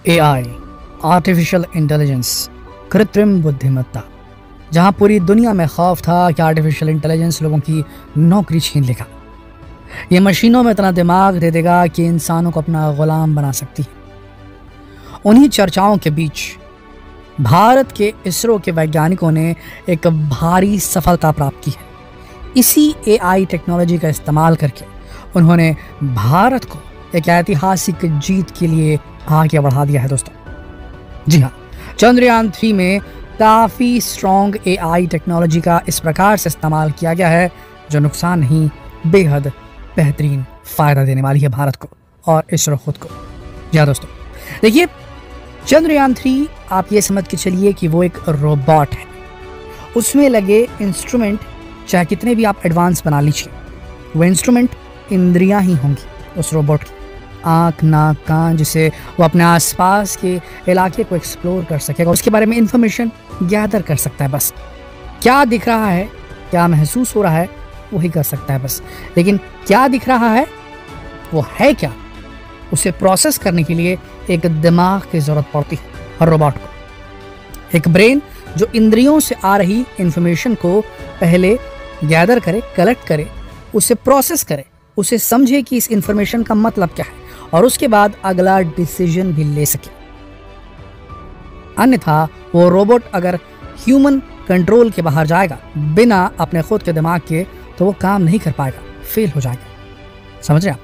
AI, artificial intelligence, कृत्रिम बुद्धिमत्ता। जहां पूरी दुनिया में खौफ था कि आर्टिफिशियल इंटेलिजेंस लोगों की नौकरी छीन लेगा। ये मशीनों में इतना दिमाग दे देगा कि इंसानों को अपना गुलाम बना सकती है। उन्हीं चर्चाओं के बीच भारत के इसरो के वैज्ञानिकों ने एक भारी सफलता प्राप्त की है। इसी AI टेक्नोलॉजी का इस्तेमाल करके उन्होंने भारत को एक ऐतिहासिक जीत के लिए आगे बढ़ा दिया है दोस्तों। जी हाँ, चंद्रयान 3 में काफ़ी स्ट्रॉन्ग AI टेक्नोलॉजी का इस प्रकार से इस्तेमाल किया गया है जो नुकसान नहीं, बेहद बेहतरीन फ़ायदा देने वाली है भारत को और इसरो खुद को। जी हाँ दोस्तों, देखिए चंद्रयान 3 आप ये समझ के चलिए कि वो एक रोबोट है। उसमें लगे इंस्ट्रूमेंट चाहे कितने भी आप एडवांस बना लीजिए, वो इंस्ट्रूमेंट इंद्रियां ही होंगी उस रोबोट की। आँख, नाक, कान, जिसे वो अपने आसपास के इलाके को एक्सप्लोर कर सकेगा, उसके बारे में इंफॉर्मेशन गैदर कर सकता है। बस क्या दिख रहा है, क्या महसूस हो रहा है, वही कर सकता है बस। लेकिन क्या दिख रहा है, वो है क्या, उसे प्रोसेस करने के लिए एक दिमाग की ज़रूरत पड़ती है हर रोबोट को। एक ब्रेन जो इंद्रियों से आ रही इंफॉर्मेशन को पहले गैदर करे, कलेक्ट करे, उसे प्रोसेस करे, उसे समझे कि इस इंफॉर्मेशन का मतलब क्या है और उसके बाद अगला डिसीजन भी ले सके। अन्यथा वो रोबोट अगर ह्यूमन कंट्रोल के बाहर जाएगा बिना अपने खुद के दिमाग के, तो वो काम नहीं कर पाएगा, फेल हो जाएगा। समझ रहे आप?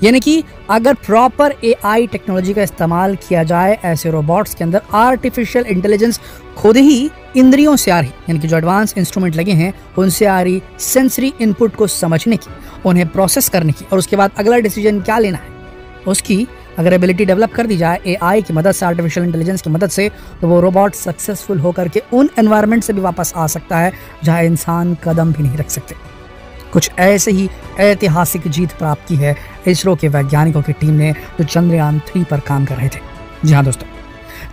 यानी कि अगर प्रॉपर AI टेक्नोलॉजी का इस्तेमाल किया जाए ऐसे रोबोट्स के अंदर, आर्टिफिशियल इंटेलिजेंस खुद ही इंद्रियों से आ रही, यानी कि जो एडवांस इंस्ट्रूमेंट लगे हैं उनसे आ रही सेंसरी इनपुट को समझने की, उन्हें प्रोसेस करने की और उसके बाद अगला डिसीजन क्या लेना है, उसकी अगर एबिलिटी डेवलप कर दी जाए AI की मदद से, आर्टिफिशियल इंटेलिजेंस की मदद से, तो वो रोबोट सक्सेसफुल होकर के उन एनवायरनमेंट से भी वापस आ सकता है जहाँ इंसान कदम भी नहीं रख सकते। कुछ ऐसे ही ऐतिहासिक जीत प्राप्त की है इसरो के वैज्ञानिकों की टीम ने जो चंद्रयान 3 पर काम कर रहे थे। जी हाँ दोस्तों,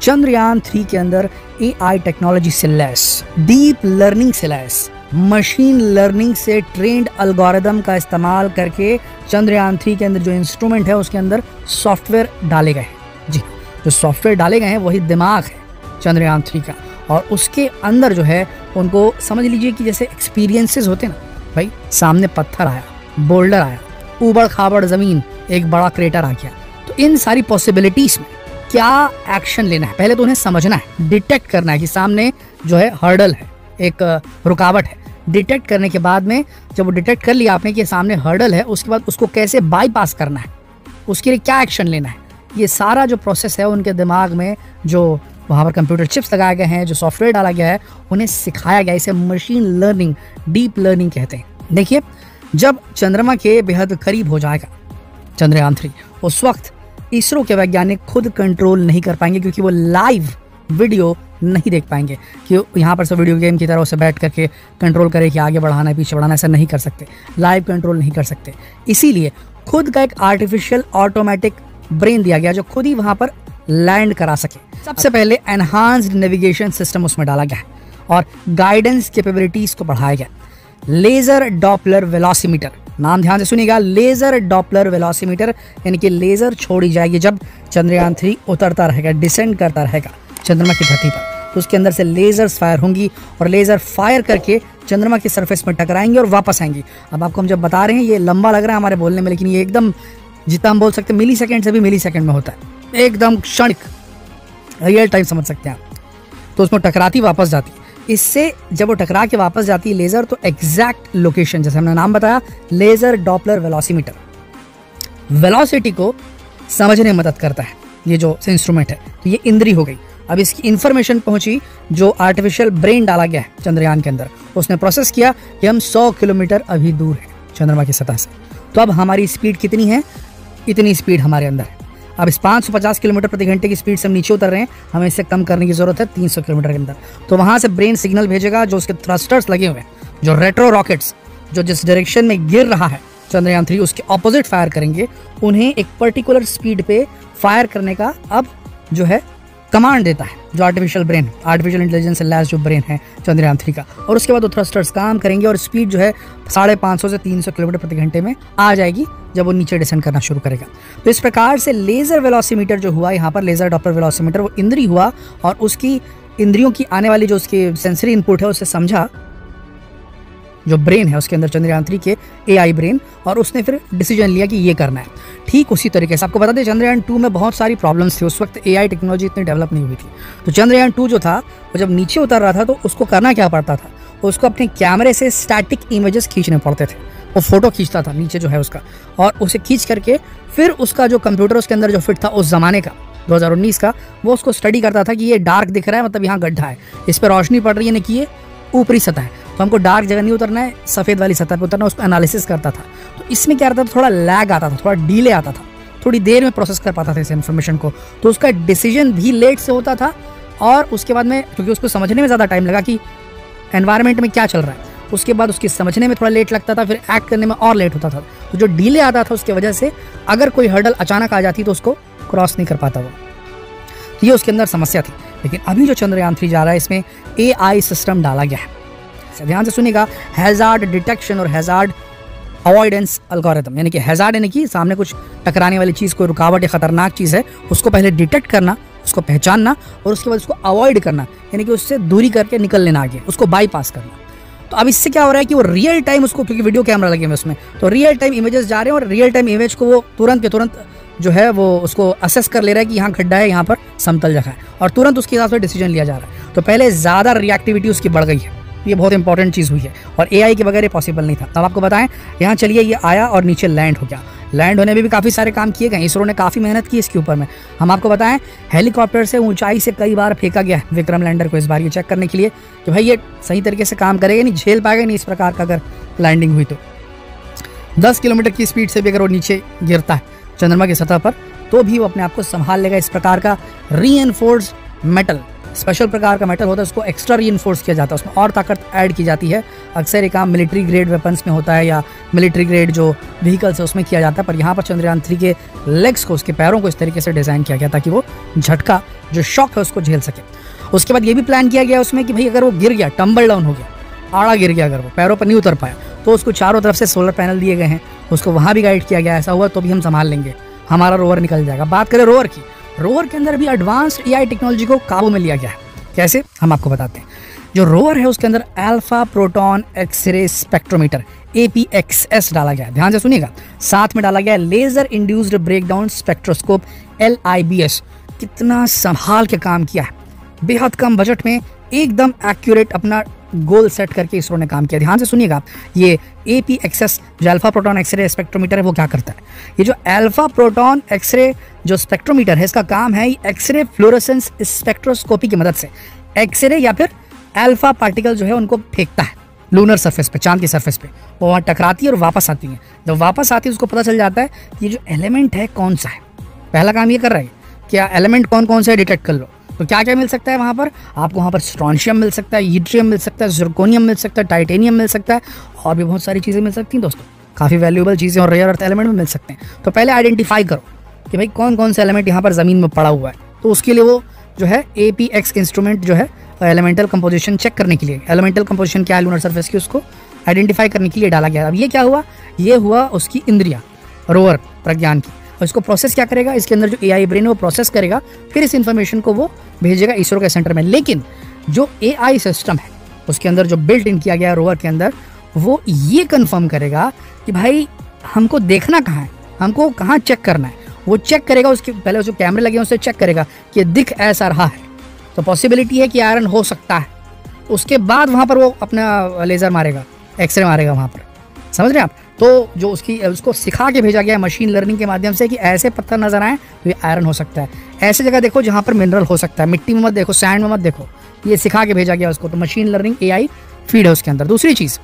चंद्रयान 3 के अंदर AI टेक्नोलॉजी से लैस, डीप लर्निंग से लैस, मशीन लर्निंग से ट्रेंड एल्गोरिदम का इस्तेमाल करके चंद्रयान 3 के अंदर जो इंस्ट्रूमेंट है उसके अंदर सॉफ्टवेयर डाले गए हैं। जी, जो सॉफ्टवेयर डाले गए हैं वही दिमाग है चंद्रयान 3 का। और उसके अंदर जो है उनको समझ लीजिए कि जैसे एक्सपीरियंसेस होते हैं ना भाई, सामने पत्थर आया, बोल्डर आया, ऊबड़ खाबड़ ज़मीन, एक बड़ा क्रेटर आ गया, तो इन सारी पॉसिबिलिटीज़ में क्या एक्शन लेना है, पहले तो उन्हें समझना है, डिटेक्ट करना है कि सामने जो है हर्डल है, एक रुकावट है। डिटेक्ट करने के बाद में जब वो डिटेक्ट कर लिया आपने कि सामने हर्डल है, उसके बाद उसको कैसे बाईपास करना है, उसके लिए क्या एक्शन लेना है, ये सारा जो प्रोसेस है उनके दिमाग में, जो वहाँ पर कंप्यूटर चिप्स लगाए गए हैं, जो सॉफ्टवेयर डाला गया है, उन्हें सिखाया गया। इसे मशीन लर्निंग, डीप लर्निंग कहते हैं। देखिए, जब चंद्रमा के बेहद करीब हो जाएगा चंद्रयान 3, उस वक्त इसरो के वैज्ञानिक खुद कंट्रोल नहीं कर पाएंगे, क्योंकि वो लाइव वीडियो नहीं देख पाएंगे कि यहाँ पर से वीडियो गेम की तरह उसे बैठ करके कंट्रोल करे कि आगे बढ़ाना है, पीछे बढ़ाना, ऐसा नहीं कर सकते, लाइव कंट्रोल नहीं कर सकते। इसीलिए खुद का एक आर्टिफिशियल ऑटोमेटिक ब्रेन दिया गया जो खुद ही वहाँ पर लैंड करा सके। सबसे पहले एनहांस्ड नेविगेशन सिस्टम उसमें डाला गया है और गाइडेंस कैपेबिलिटीज को बढ़ाया गया। लेजर डॉपलर वेलोसीमीटर, नाम ध्यान से सुनिएगा, लेजर डॉपलर वेलोसीमीटर, यानी कि लेजर छोड़ी जाएगी जब चंद्रयान 3 उतरता रहेगा, डिसेंड करता रहेगा चंद्रमा की धरती पर, तो उसके अंदर से लेजर्स फायर होंगी और लेजर फायर करके चंद्रमा की सरफेस में टकराएंगे और वापस आएंगी। अब आपको हम जब बता रहे हैं ये लंबा लग रहा है हमारे बोलने में, लेकिन ये एकदम जितना हम बोल सकते हैं मिली सेकेंड से भी मिली सेकेंड में होता है, एकदम क्षणिक, रियल टाइम समझ सकते हैं आप। तो उसमें टकराती वापस जाती, इससे जब वो टकरा के वापस जाती है लेज़र, तो एग्जैक्ट लोकेशन, जैसे हमने नाम बताया, लेज़र डॉपलर वेलोसीमीटर, वेलोसिटी को समझने में मदद करता है ये जो इंस्ट्रूमेंट है। तो ये इंद्री हो गई। अब इसकी इंफॉर्मेशन पहुंची जो आर्टिफिशियल ब्रेन डाला गया है चंद्रयान के अंदर, उसने प्रोसेस किया कि हम 100 किलोमीटर अभी दूर है चंद्रमा की सतह से, तो अब हमारी स्पीड कितनी है, इतनी स्पीड हमारे अंदर है। अब इस 550 किलोमीटर प्रति घंटे की स्पीड से हम नीचे उतर रहे हैं, हमें इससे कम करने की जरूरत है 300 किलोमीटर के अंदर। तो वहां से ब्रेन सिग्नल भेजेगा, जो उसके थ्रस्टर्स लगे हुए हैं, जो रेट्रो रॉकेट्स, जो जिस डायरेक्शन में गिर रहा है चंद्रयान 3 उसके ऑपोजिट फायर करेंगे। उन्हें एक पर्टिकुलर स्पीड पे फायर करने का अब जो है कमांड देता है, जो आर्टिफिशियल ब्रेन, आर्टिफिशियल इंटेलिजेंस से लैस जो ब्रेन है चंद्रयान-3 का। और उसके बाद वो थ्रस्टर्स काम करेंगे और स्पीड जो है 550 से 300 किलोमीटर प्रति घंटे में आ जाएगी जब वो नीचे डिसेंड करना शुरू करेगा। तो इस प्रकार से लेज़र वेलोसीमीटर जो हुआ यहाँ पर, लेज़र डॉपलर वेलोसीमीटर, वो इंद्रिय हुआ और उसकी इंद्रियों की आने वाली जो उसकी सेंसरी इनपुट है उससे समझा जो ब्रेन है उसके अंदर चंद्रयान-3 के AI ब्रेन, और उसने फिर डिसीजन लिया कि ये करना है। ठीक उसी तरीके से आपको बता दें चंद्रयान-2 में बहुत सारी प्रॉब्लम्स थी, उस वक्त AI टेक्नोलॉजी इतनी डेवलप नहीं हुई थी। तो चंद्रयान-2 जो था वो जब नीचे उतर रहा था तो उसको करना क्या पड़ता था, उसको अपने कैमरे से स्टैटिक इमेजेस खींचने पड़ते थे। वो फोटो खींचता था नीचे जो है उसका, और उसे खींच करके फिर उसका जो कंप्यूटर उसके अंदर जो फिट था उस ज़माने का 2019 का, वो उसको स्टडी करता था कि ये डार्क दिख रहा है मतलब यहाँ गड्ढा है, इस पर रोशनी पड़ रही है, यानी कि ये ऊपरी सतह है, तो हमको डार्क जगह नहीं उतरना है, सफ़ेद वाली सतह पर उतरना है। उसको एनालिसिस करता था। तो इसमें क्या रहता था, थोड़ा लैग आता था, थोड़ा डिले आता था, थोड़ी देर में प्रोसेस कर पाता था इस इन्फॉर्मेशन को, तो उसका डिसीजन भी लेट से होता था। और उसके बाद में क्योंकि उसको समझने में ज़्यादा टाइम लगा कि एनवायरनमेंट में क्या चल रहा है, उसके बाद उसकी समझने में थोड़ा लेट लगता था, फिर एक्ट करने में और लेट होता था। तो जो डिले आता था उसकी वजह से अगर कोई हर्डल अचानक आ जाती तो उसको क्रॉस नहीं कर पाता वो, तो ये उसके अंदर समस्या थी। लेकिन अभी जो चंद्रयान-3 जा रहा है इसमें AI सिस्टम डाला गया है। ध्यान से सुनिएगा, हैजार्ड डिटेक्शन और हैजार्ड अवॉइडेंस एल्गोरिथम, यानी कि हैजार्ड यानी कि सामने कुछ टकराने वाली चीज़, कोई रुकावट या खतरनाक चीज़ है, उसको पहले डिटेक्ट करना, उसको पहचानना और उसके बाद उसको अवॉइड करना, यानी कि उससे दूरी करके निकल लेना आगे, उसको बाईपास करना। तो अब इससे क्या हो रहा है कि वो रियल टाइम उसको, क्योंकि वीडियो कैमरा लगे हुए उसमें, तो रियल टाइम इमेजेस जा रहे हैं और रियल टाइम इमेज को वो तुरंत के तुरंत जो है वो उसको असेस कर ले रहा है कि यहाँ गड्ढा है, यहाँ पर समतल जगह है, और तुरंत उसके हिसाब से डिसीजन लिया जा रहा है। तो पहले ज़्यादा रिएक्टिविटी उसकी बढ़ गई है, ये बहुत इंपॉर्टेंट चीज़ हुई है और AI के बगैर ये पॉसिबल नहीं था। अब आपको बताएं, यहाँ चलिए ये आया और नीचे लैंड हो गया। लैंड होने में भी काफ़ी सारे काम किए गए, इसरो ने काफ़ी मेहनत की इसके ऊपर में। हम आपको बताएं, हेलीकॉप्टर से ऊंचाई से कई बार फेंका गया विक्रम लैंडर को इस बार ये चेक करने के लिए कि भाई ये सही तरीके से काम करेगा नहीं, झेल पाएगा नहीं इस प्रकार का अगर लैंडिंग हुई तो। 10 किलोमीटर की स्पीड से भी अगर वो नीचे गिरता है चंद्रमा की सतह पर तो भी वो अपने आप को संभाल लेगा। इस प्रकार का रीएनफोर्स्ड मेटल, स्पेशल प्रकार का मेटल होता है, उसको एक्स्ट्रा रीइंफोर्स किया जाता है, उसमें और ताकत ऐड की जाती है। अक्सर ये काम मिलिट्री ग्रेड वेपन्स में होता है या मिलिट्री ग्रेड जो व्हीकल्स है उसमें किया जाता है, पर यहाँ पर चंद्रयान-3 के लेग्स को, उसके पैरों को इस तरीके से डिज़ाइन किया गया ताकि वो झटका, जो शॉक है, उसको झेल सके। उसके बाद ये भी प्लान किया गया उसमें कि भाई अगर वो गिर गया, टम्बल डाउन हो गया, आड़ा गिर गया, अगर वो पैरों पर नहीं उतर पाया तो उसको चारों तरफ से सोलर पैनल दिए गए हैं, उसको वहाँ भी गाइड किया गया, ऐसा हुआ तो भी हम संभाल लेंगे, हमारा रोवर निकल जाएगा। बात करें रोवर की, रोवर के अंदर भी एडवांस्ड AI टेक्नोलॉजी को काबू में लिया गया है। कैसे, हम आपको बताते हैं। जो रोवर है उसके अंदर alpha proton X-ray spectrometer APXS डाला गया है, ध्यान से सुनिएगा। साथ में डाला गया है laser induced breakdown spectroscope LIBS। कितना संभाल के काम किया है, बेहद कम बजट में एकदम एक्यूरेट अपना गोल सेट करके इसरो ने काम किया। ध्यान से सुनिएगा, ये APXS जो अल्फा प्रोटॉन एक्सरे स्पेक्ट्रोमीटर है वो क्या करता है, ये जो अल्फा प्रोटॉन एक्सरे जो स्पेक्ट्रोमीटर है इसका काम है एक्सरे फ्लोरेसेंस स्पेक्ट्रोस्कोपी की मदद से एक्सरे या फिर अल्फा पार्टिकल जो है उनको फेंकता है लूनर सरफेस पे, चांद की सरफेस पे, वो वहाँ टकराती है और वापस आती है। जब वापस आती है उसको पता चल जाता है कि ये जो एलिमेंट है कौन सा है। पहला काम ये कर रहा है क्या एलिमेंट कौन कौन सा है डिटेक्ट कर लो। तो क्या क्या मिल सकता है वहाँ पर, आपको वहाँ पर स्ट्रॉन्शियम मिल सकता है, यूट्रियम मिल सकता है, जिरकोनियम मिल सकता है, टाइटेनियम मिल सकता है, और भी बहुत सारी चीज़ें मिल सकती हैं दोस्तों। काफ़ी वैल्यूएबल चीज़ें और रेयर अर्थ एलिमेंट में मिल सकते हैं। तो पहले आइडेंटिफाई करो कि भाई कौन कौन सा एलिमेंट यहाँ पर ज़मीन में पड़ा हुआ है। तो उसके लिए वो जो है APX इंस्ट्रूमेंट जो है एलिमेंटल कंपोजिशन चेक करने के लिए, एलिमेंटल कंपोजिशन क्या है लूनर सरफेस की, उसको आइडेंटिफाई करने के लिए डाला गया। अब ये क्या हुआ, ये हुआ उसकी इंद्रिया, रोवर प्रज्ञान की, और इसको प्रोसेस क्या करेगा, इसके अंदर जो AI ब्रेन है वो प्रोसेस करेगा, फिर इस इन्फॉर्मेशन को वो भेजेगा इसरो के सेंटर में। लेकिन जो AI सिस्टम है उसके अंदर जो बिल्ट इन किया गया है रोवर के अंदर, वो ये कंफर्म करेगा कि भाई हमको देखना कहाँ है, हमको कहाँ चेक करना है, वो चेक करेगा। उसके पहले जो कैमरे लगे हैं उससे चेक करेगा कि दिख ऐसा रहा है तो पॉसिबिलिटी है कि आयरन हो सकता है। उसके बाद वहाँ पर वो अपना लेज़र मारेगा, एक्सरे मारेगा वहाँ पर, समझ रहे हैं आप। तो जो उसको सिखा के भेजा गया है मशीन लर्निंग के माध्यम से कि ऐसे पत्थर नजर आए तो ये आयरन हो सकता है, ऐसे जगह देखो जहाँ पर मिनरल हो सकता है, मिट्टी में मत देखो, सैंड में मत देखो, ये सिखा के भेजा गया उसको। तो मशीन लर्निंग AI फीड है उसके अंदर। दूसरी चीज़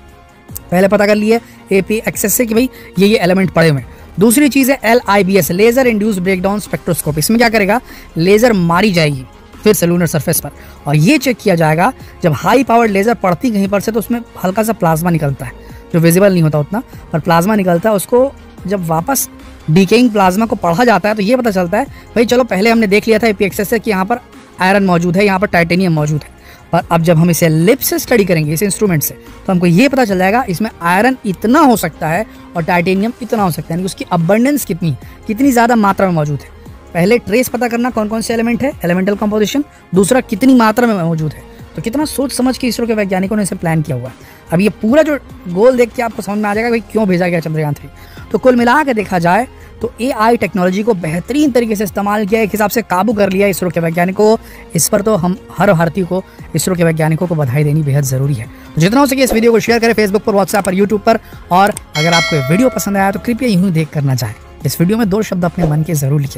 पहले पता कर लिए APXS से कि भाई ये एलिमेंट पड़े हुए हैं। दूसरी चीज़ है LIBS laser induced breakdown spectroscope. इसमें क्या करेगा, लेजर मारी जाएगी फिर से लूनर सरफेस पर, और ये चेक किया जाएगा जब हाई पावर्ड लेजर पड़ती कहीं पर से तो उसमें हल्का सा प्लाज्मा निकलता है जो विजिबल नहीं होता उतना, पर प्लाज्मा निकलता है। उसको जब वापस डीकेइंग प्लाज्मा को पढ़ा जाता है तो ये पता चलता है भाई चलो पहले हमने देख लिया था APXS से कि यहाँ पर आयरन मौजूद है, यहाँ पर टाइटेनियम मौजूद है। पर अब जब हम इसे लिप से स्टडी करेंगे, इस इंस्ट्रूमेंट से, तो हमको ये पता चल जाएगा इसमें आयरन इतना हो सकता है और टाइटेनियम इतना हो सकता है, यानी उसकी अबंडेंस कितनी है, कितनी ज़्यादा मात्रा में मौजूद है। पहले ट्रेस पता करना कौन कौन से एलिमेंट है, एलिमेंटल कंपोजिशन, दूसरा कितनी मात्रा में मौजूद है। तो कितना सोच समझ के इसरो के वैज्ञानिकों ने इसे प्लान किया हुआ है। अब ये पूरा जो गोल देख के आपको समझ में आ जाएगा भाई क्यों भेजा गया चंद्रयान 3। तो कुल मिला के देखा जाए तो AI टेक्नोलॉजी को बेहतरीन तरीके से इस्तेमाल किया, एक हिसाब से काबू कर लिया इसरो के वैज्ञानिकों को। इस पर तो हम हर भारतीय को, इसरो के वैज्ञानिकों को बधाई देनी बेहद ज़रूरी है। तो जितना हो सके इस वीडियो को शेयर करें फेसबुक पर, व्हाट्सएप पर, यूट्यूब पर। और अगर आपको ये वीडियो पसंद आया तो कृपया यूँ देख कर ना जाए। इस वीडियो में 2 शब्द अपने मन के ज़रूर लिखें।